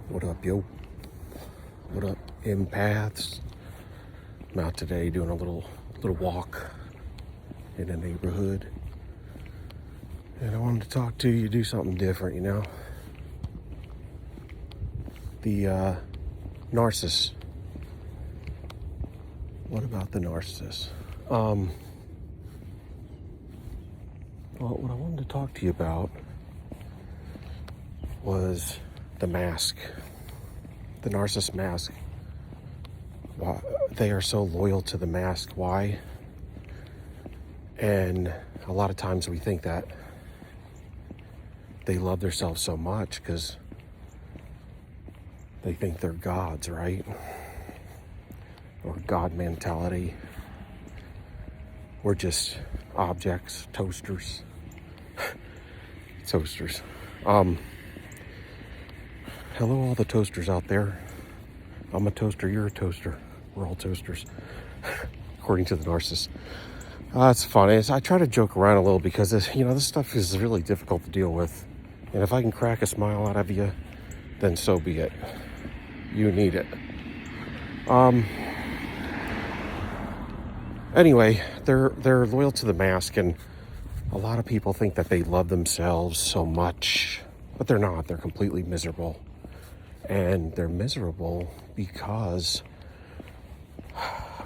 What up, yo? What up, empaths? I'm out today doing a little walk in the neighborhood, and I wanted to talk to you, do something different, The narcissist. What about the narcissist? Well, what I wanted to talk to you about was the mask, the narcissist mask. Why they are so loyal to the mask? Why? And a lot of times we think that they love themselves so much because they think they're gods, right? Or God mentality. We're just objects, toasters. Toasters. Hello, all the toasters out there. I'm a toaster, you're a toaster. We're all toasters, according to the narcissist. It's funny. I try to joke around a little because this stuff is really difficult to deal with. And if I can crack a smile out of you, then so be it. You need it. Anyway, they're loyal to the mask, and a lot of people think that they love themselves so much, but they're not. They're completely miserable. And they're miserable because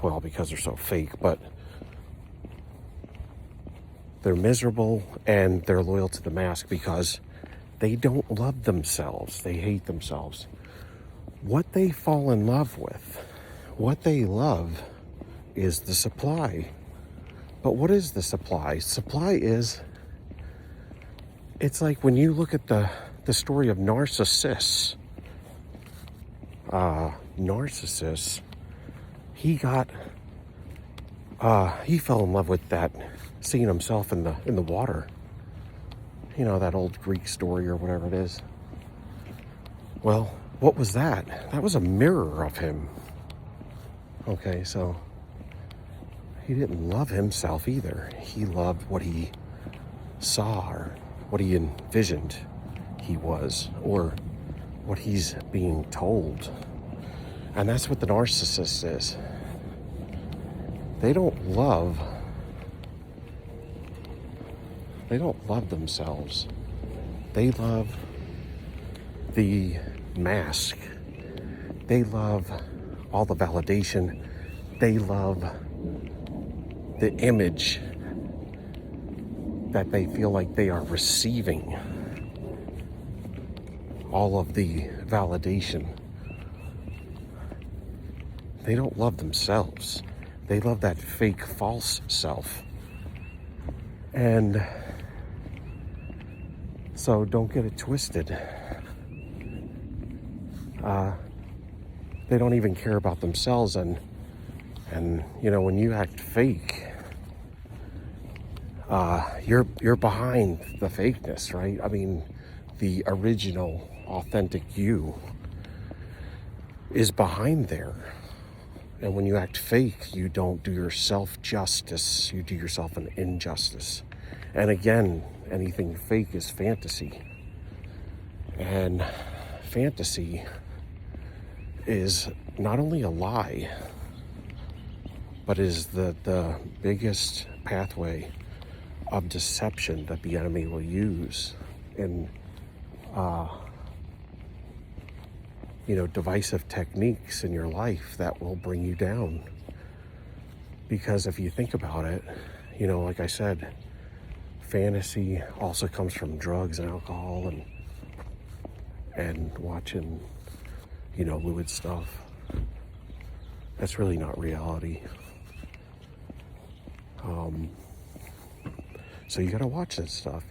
they're so fake, but they're miserable and they're loyal to the mask because they don't love themselves. They hate themselves. What they fall in love with, what they love is the supply. But what is the supply? Supply is, it's like when you look at the story of Narcissus. Narcissus, he fell in love with that, seeing himself in the water. That old Greek story or whatever it is. Well, what was that? That was a mirror of him. Okay, so he didn't love himself either. He loved what he saw or what he envisioned he was, or what he's being told. And that's what the narcissist is. They don't love themselves. They love the mask. They love all the validation. They love the image that they feel like they are receiving. All of the validation. They don't love themselves. They love that fake, false self. And so don't get it twisted. They don't even care about themselves, and when you act fake, you're behind the fakeness, right? I mean, the original, authentic you is behind there. And when you act fake, you don't do yourself justice. You do yourself an injustice. And again, anything fake is fantasy. And fantasy is not only a lie, but is the biggest pathway of deception that the enemy will use in divisive techniques in your life that will bring you down. Because if you think about it, like I said, fantasy also comes from drugs and alcohol and watching, lewd stuff. That's really not reality. So you gotta watch that stuff,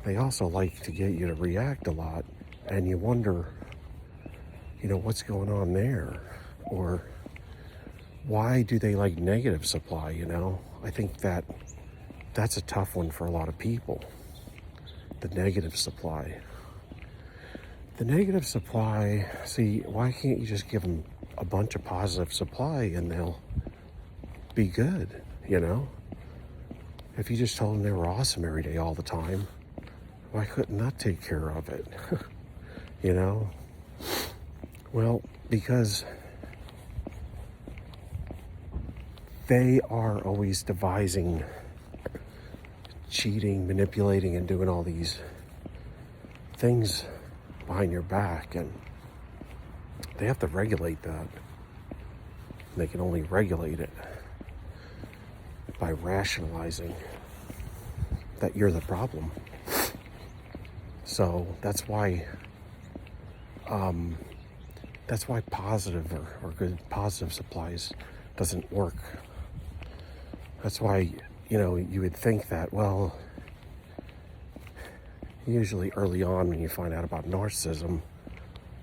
They also like to get you to react a lot, and you wonder, what's going on there? Or why do they like negative supply, I think that's a tough one for a lot of people. The negative supply. The negative supply, see, why can't you just give them a bunch of positive supply and they'll be good, If you just told them they were awesome every day all the time, Why couldn't that take care of it? You know? Well, because they are always devising, cheating, manipulating, and doing all these things behind your back, and they have to regulate that. They can only regulate it by rationalizing that you're the problem. So that's why positive or good positive supplies doesn't work. That's why, you would think that, well, usually early on when you find out about narcissism,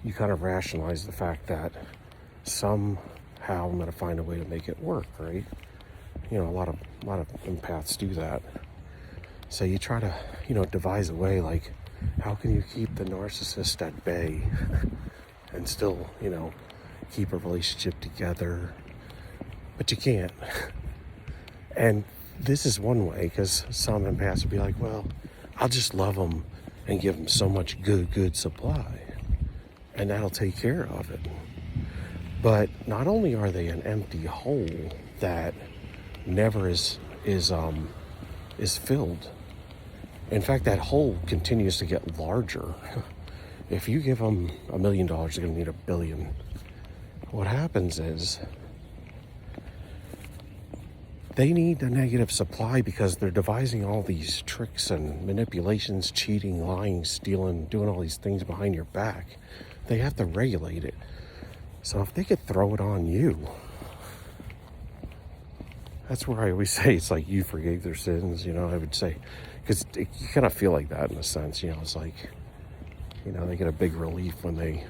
you kind of rationalize the fact that somehow I'm going to find a way to make it work, right? A lot of empaths do that. So you try to, devise a way, like, how can you keep the narcissist at bay and still, keep a relationship together? But you can't. And this is one way, because some empaths will be like, well, I'll just love them and give them so much good supply, and that'll take care of it. But not only are they an empty hole that never is filled. In fact, that hole continues to get larger. If you give them $1 million, they're going to need $1 billion. What happens is they need a negative supply because they're devising all these tricks and manipulations, cheating, lying, stealing, doing all these things behind your back. They have to regulate it. So if they could throw it on you, that's where I always say it's like you forgave their sins, I would say. Because you kind of feel like that in a sense, it's like, they get a big relief when they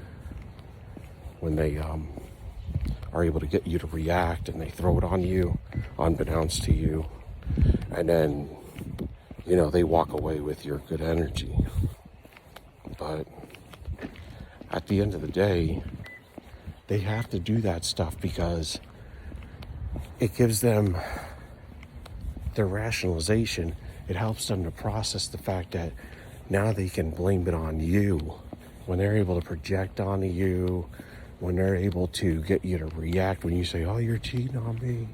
are able to get you to react, and they throw it on you, unbeknownst to you, and then, they walk away with your good energy. But at the end of the day, they have to do that stuff because it gives them their rationalization. It helps them to process the fact that now they can blame it on you. When they're able to project onto you, when they're able to get you to react when you say, oh, you're cheating on me.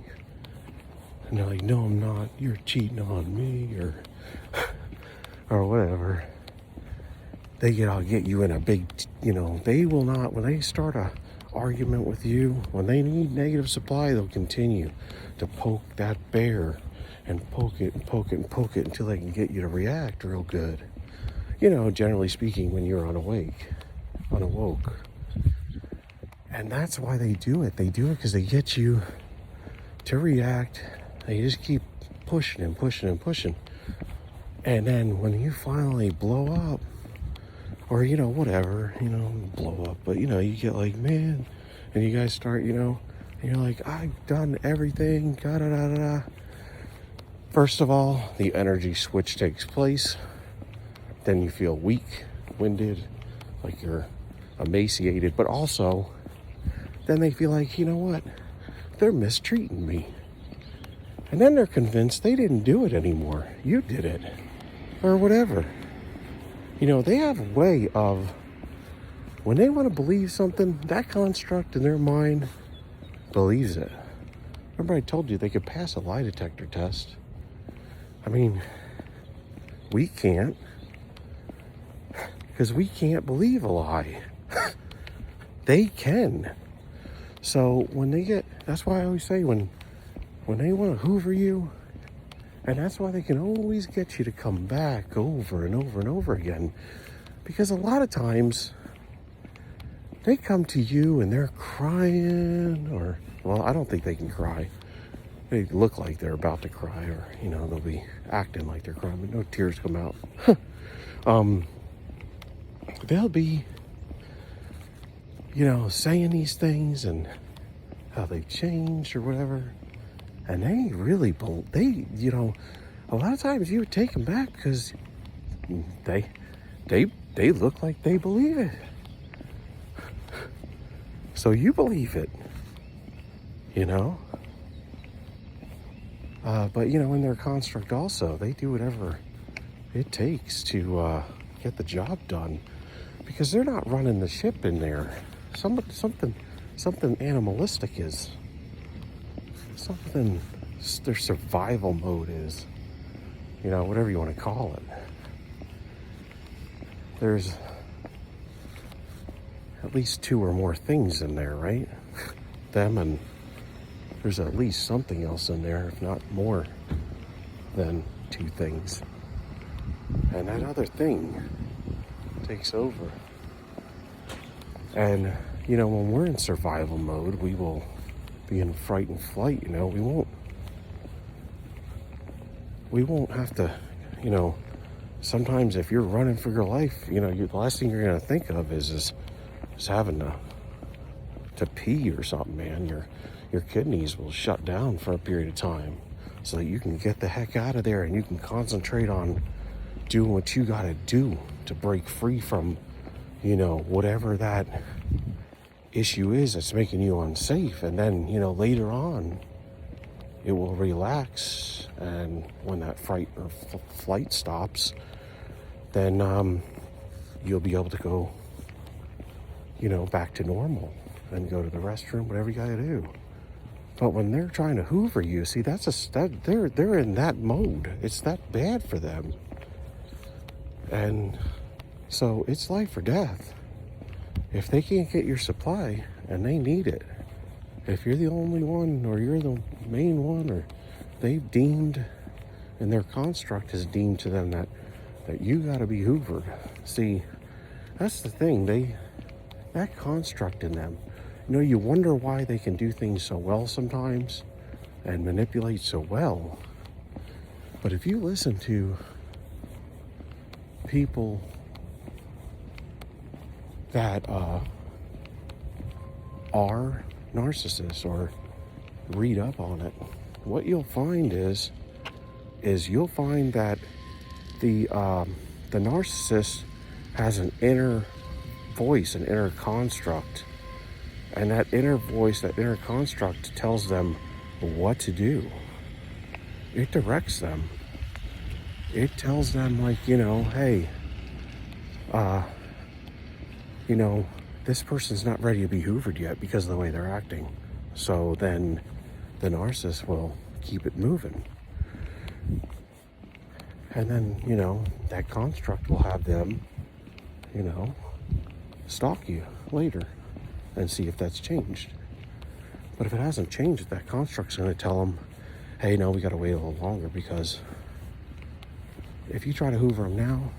And they're like, no, I'm not. You're cheating on me, or whatever. I'll get you in a big, they will not, when they start a argument with you, when they need negative supply, they'll continue to poke that bear and poke it and poke it and poke it until they can get you to react real good. Generally speaking, when you're unawoke. And that's why they do it. They do it because they get you to react. They just keep pushing and pushing and pushing. And then when you finally blow up, or, whatever, blow up. But, you get like, man, and you guys start, and you're like, I've done everything, da-da-da-da-da. First of all, the energy switch takes place. Then you feel weak, winded, like you're emaciated. But also, then they feel like, what? They're mistreating me. And then they're convinced they didn't do it anymore. You did it. Or whatever. They have a way of, when they want to believe something, that construct in their mind believes it. Remember I told you they could pass a lie detector test. I mean, we can't. Because we can't believe a lie. They can. So when they get, that's why I always say when they want to hoover you, and that's why they can always get you to come back over and over and over again. Because a lot of times they come to you and they're crying, or, well, I don't think they can cry. They look like they're about to cry, or, they'll be acting like they're crying, but no tears come out. They'll be, saying these things and how they've changed or whatever. And they really, a lot of times you would take them back because they look like they believe it. So you believe it, But, in their construct also, they do whatever it takes to get the job done, because they're not running the ship in there. Something animalistic is. Something their survival mode is. Whatever you want to call it. There's at least two or more things in there, right? Them, and there's at least something else in there, if not more than two things. And that other thing takes over. And, when we're in survival mode, we will be in fight and flight, we won't have to, sometimes if you're running for your life, the last thing you're going to think of is having to pee or something, man. Your kidneys will shut down for a period of time so that you can get the heck out of there and you can concentrate on doing what you got to do to break free from, whatever that issue is that's making you unsafe. And then, later on, it will relax, and when that fight or flight stops, then you'll be able to go, back to normal and go to the restroom, whatever you got to do. But when they're trying to hoover you, see, they're in that mode. It's that bad for them. And so it's life or death. If they can't get your supply and they need it, if you're the only one or you're the main one, or they've deemed, and their construct has deemed to them that you got to be hoovered. See, that's the thing. That construct in them, you wonder why they can do things so well sometimes and manipulate so well. But if you listen to people that are narcissists or read up on it, what you'll find is you'll find that the narcissist has an inner voice, an inner construct, and that inner voice, that inner construct tells them what to do. It directs them. It tells them, like, hey, this person's not ready to be hoovered yet because of the way they're acting. So then the narcissist will keep it moving. And then, that construct will have them, stalk you later and see if that's changed. But if it hasn't changed, that construct's going to tell them, hey, no, we got to wait a little longer, because if you try to hoover them now,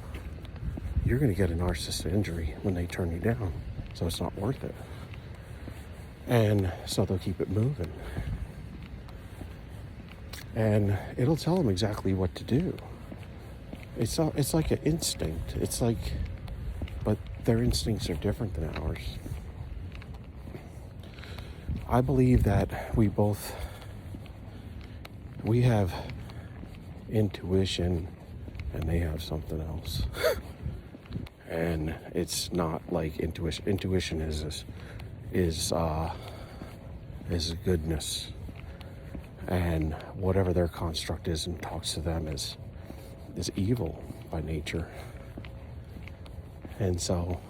you're going to get a narcissist injury when they turn you down. So it's not worth it. And so they'll keep it moving. And it'll tell them exactly what to do. It's like an instinct. But their instincts are different than ours. I believe that we have intuition and they have something else. And it's not like intuition. Intuition is goodness. And whatever their construct is and talks to them is evil by nature. And so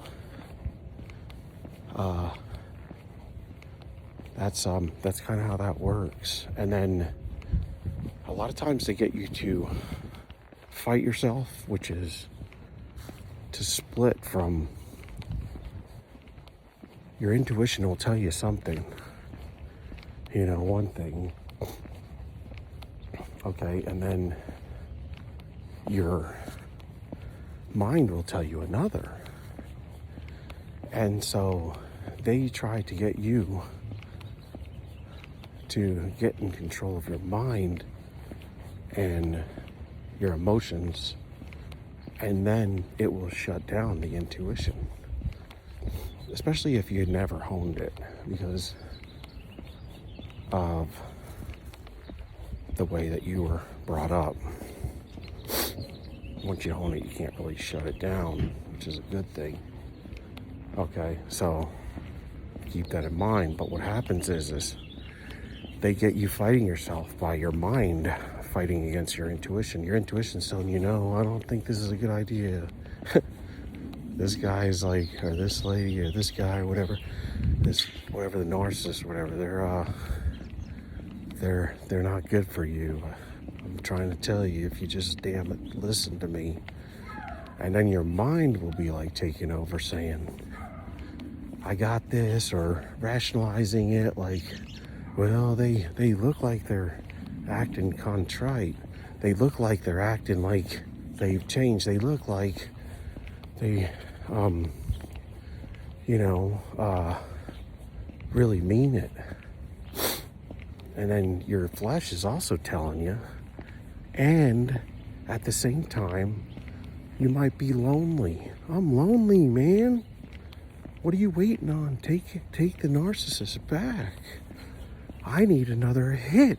that's kind of how that works. And then a lot of times they get you to fight yourself, which is to split from your intuition. Will tell you something, one thing, okay, and then your mind will tell you another. And so they try to get you to get in control of your mind and your emotions, and then it will shut down the intuition, especially if you had never honed it because of the way that you were brought up. Once you hone it, you can't really shut it down, which is a good thing. Okay, so keep that in mind. But what happens is they get you fighting yourself by your mind fighting against your intuition. Your intuition's telling you, no, I don't think this is a good idea. This guy's like, or this lady, or this guy, or whatever, whatever the narcissist, or whatever, they're not good for you. I'm trying to tell you, if you just damn it listen to me. And then your mind will be like taking over, saying, I got this, or rationalizing it like, well, they look like they're acting contrite. They look like they're acting like they've changed. They look like they, really mean it. And then your flesh is also telling you. And at the same time, you might be lonely. I'm lonely, man. What are you waiting on? Take the narcissist back. I need another hit.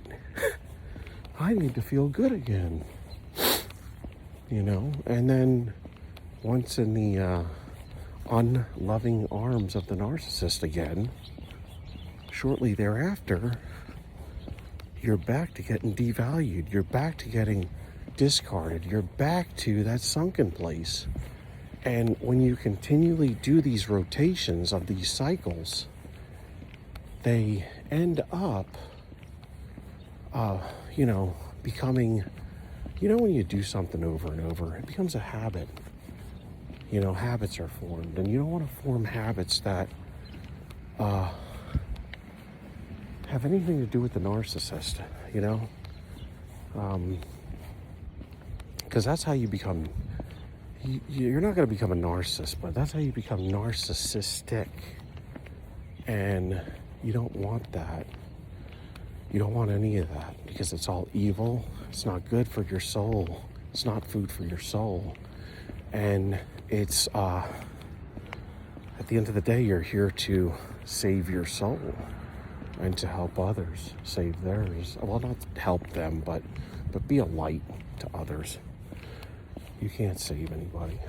I need to feel good again. And then once in the unloving arms of the narcissist again, shortly thereafter, you're back to getting devalued. You're back to getting discarded. You're back to that sunken place. And when you continually do these rotations of these cycles, they end up, becoming, when you do something over and over, it becomes a habit. Habits are formed. And you don't want to form habits that have anything to do with the narcissist, because that's how you become, you're not going to become a narcissist, but that's how you become narcissistic. And you don't want that. You don't want any of that, because it's all evil. It's not good for your soul. It's not food for your soul. And it's, at the end of the day, you're here to save your soul and to help others save theirs. Well, not help them, but be a light to others. You can't save anybody,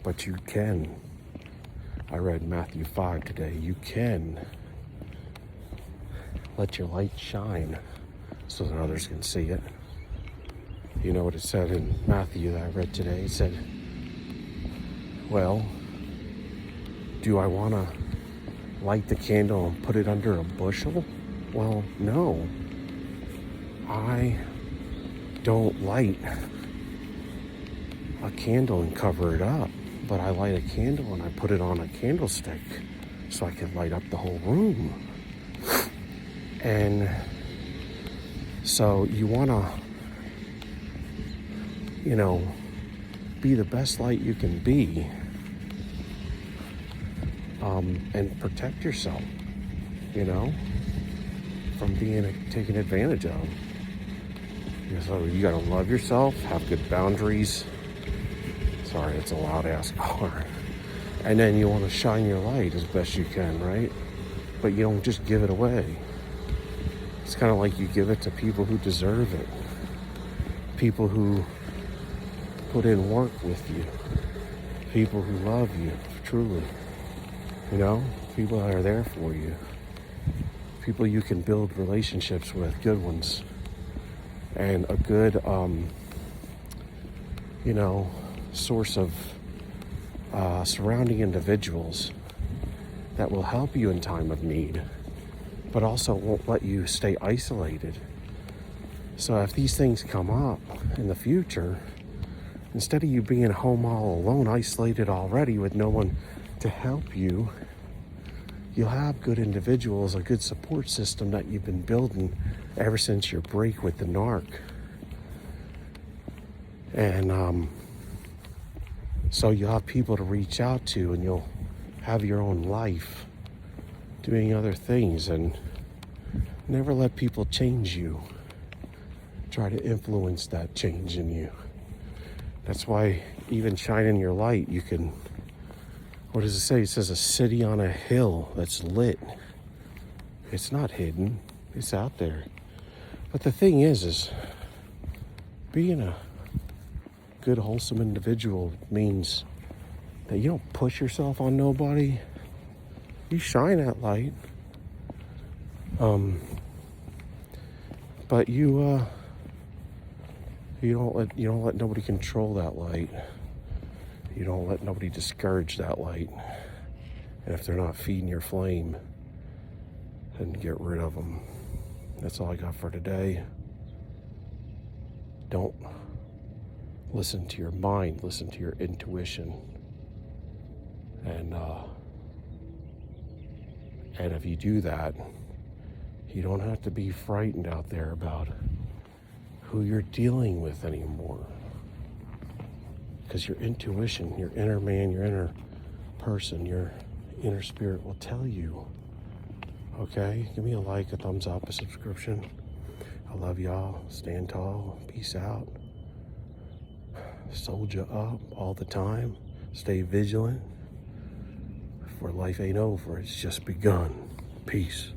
but you can. I read Matthew 5 today. You can let your light shine so that others can see it. You know what it said in Matthew that I read today? It said, well, do I want to light the candle and put it under a bushel? Well, no. I don't light a candle and cover it up, but I light a candle and I put it on a candlestick so I can light up the whole room. And so you want to, be the best light you can be, and protect yourself, from being taken advantage of. So you got to love yourself, have good boundaries. Sorry, it's a loud ass car. And then you want to shine your light as best you can, right? But you don't just give it away. It's kind of like you give it to people who deserve it. People who put in work with you. People who love you, truly. People that are there for you. People you can build relationships with, good ones. And a good, source of surrounding individuals that will help you in time of need, but also won't let you stay isolated. So if these things come up in the future, instead of you being home all alone, isolated already with no one to help you, you'll have good individuals, a good support system that you've been building ever since your break with the narc. And so you'll have people to reach out to, and you'll have your own life doing other things, and never let people change you. Try to influence that change in you. That's why even shining your light, you can, what does it say? It says a city on a hill that's lit. It's not hidden. It's out there. But the thing is being a good, wholesome individual means that you don't push yourself on nobody. You shine that light. But you don't let nobody control that light. You don't let nobody discourage that light. And if they're not feeding your flame, then get rid of them. That's all I got for today. Don't listen to your mind, listen to your intuition. And if you do that, you don't have to be frightened out there about who you're dealing with anymore. Because your intuition, your inner man, your inner person, your inner spirit will tell you. Okay? Give me a like, a thumbs up, a subscription. I love y'all. Stand tall. Peace out. Soldier up all the time. Stay vigilant. For life ain't over. It's just begun. Peace.